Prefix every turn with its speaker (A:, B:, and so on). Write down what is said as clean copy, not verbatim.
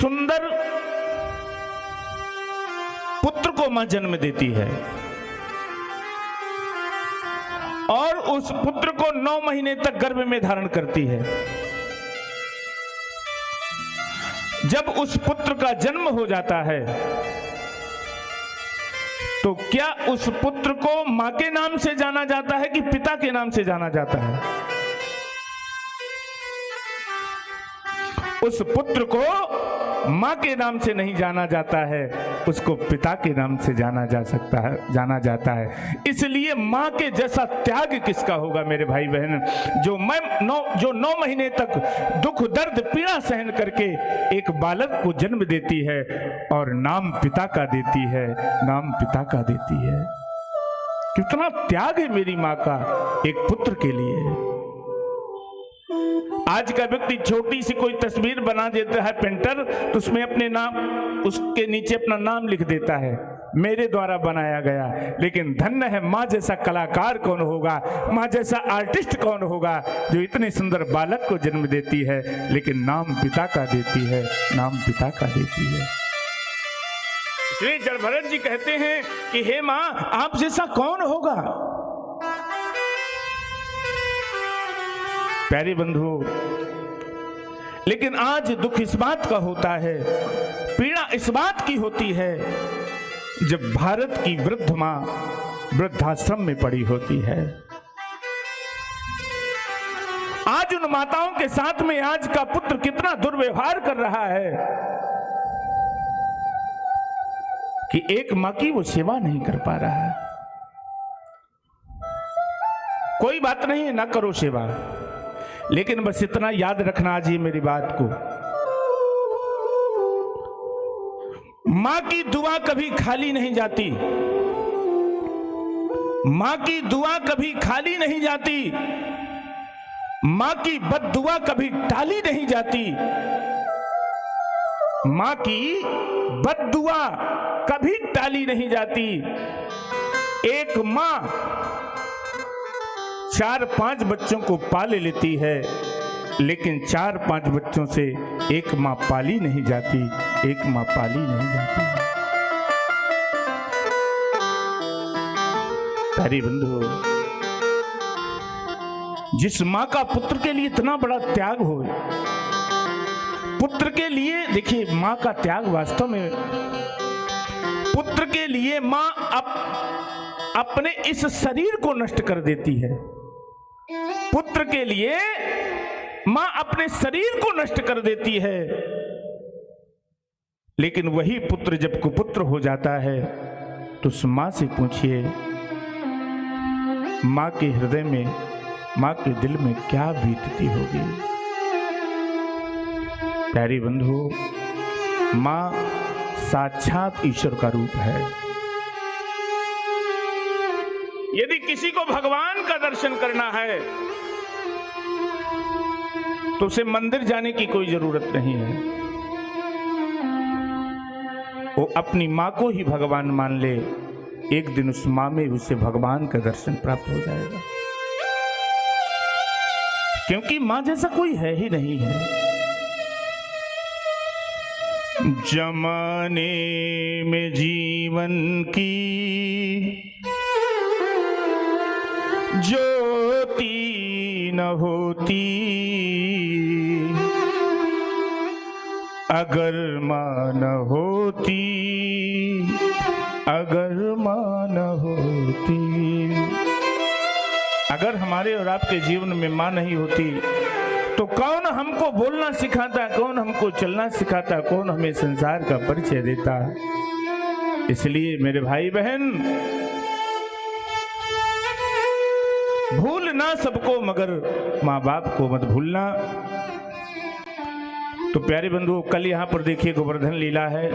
A: सुंदर पुत्र को मां जन्म देती है और उस पुत्र को 9 महीने तक गर्भ में धारण करती है। जब उस पुत्र का जन्म हो जाता है तो क्या उस पुत्र को मां के नाम से जाना जाता है कि पिता के नाम से जाना जाता है? उस पुत्र को मां के नाम से नहीं जाना जाता है, उसको पिता के नाम से जाना जाता है। इसलिए मां के जैसा त्याग किसका होगा मेरे भाई बहन, जो 9 महीने तक दुख दर्द पीड़ा सहन करके एक बालक को जन्म देती है और नाम पिता का देती है, नाम पिता का देती है। कितना त्याग है मेरी मां का एक पुत्र के लिए। आज का व्यक्ति छोटी सी कोई तस्वीर बना देता है पेंटर, तो उसमें अपने नाम, उसके नीचे अपना नाम लिख देता है, मेरे द्वारा बनाया गया। लेकिन धन्य है मां जैसा कलाकार कौन होगा, मां जैसा आर्टिस्ट कौन होगा जो इतने सुंदर बालक को जन्म देती है लेकिन नाम पिता का देती है, नाम पिता का देती है। इसलिए जड़भरत जी कहते हैं कि हे मां, आप जैसा कौन होगा। प्यारे बंधु, लेकिन आज दुख इस बात का होता है, पीड़ा इस बात की होती है, जब भारत की वृद्ध मां वृद्धाश्रम में पड़ी होती है। आज उन माताओं के साथ में आज का पुत्र कितना दुर्व्यवहार कर रहा है कि एक मां की वो सेवा नहीं कर पा रहा है। कोई बात नहीं, ना करो सेवा, लेकिन बस इतना याद रखना आज ये मेरी बात को, मां की दुआ कभी खाली नहीं जाती, मां की दुआ कभी खाली नहीं जाती, मां की बद्दुआ कभी टाली नहीं जाती, मां की बद्दुआ कभी टाली नहीं जाती। एक मां 4-5 बच्चों को पाल लेती है, लेकिन 4-5 बच्चों से एक मां पाली नहीं जाती, एक मां पाली नहीं जाती। प्यारे बंधु, जिस मां का पुत्र के लिए इतना बड़ा त्याग हो, पुत्र के लिए, देखिए मां का त्याग वास्तव में, पुत्र के लिए मां अपने इस शरीर को नष्ट कर देती है। पुत्र के लिए मां अपने शरीर को नष्ट कर देती है, लेकिन वही पुत्र जब कुपुत्र हो जाता है तो उस मां से पूछिए, मां के हृदय में, मां के दिल में क्या बीतती होगी। प्यारे बंधु, मां साक्षात ईश्वर का रूप है। यदि किसी को भगवान का दर्शन करना है तो उसे मंदिर जाने की कोई जरूरत नहीं है, वो अपनी मां को ही भगवान मान ले, एक दिन उस मां में उसे भगवान का दर्शन प्राप्त हो जाएगा, क्योंकि मां जैसा कोई है ही नहीं है। जमाने में जीवन की ज्योति न होती, अगर मां न होती, अगर मां न होती। अगर हमारे और आपके जीवन में मां नहीं होती तो कौन हमको बोलना सिखाता, कौन हमको चलना सिखाता, कौन हमें संसार का परिचय देता। इसलिए मेरे भाई बहन, भूलना सबको मगर माँ बाप को मत भूलना। तो प्यारे बंधुओं, कल यहाँ पर देखिए गोवर्धन लीला है।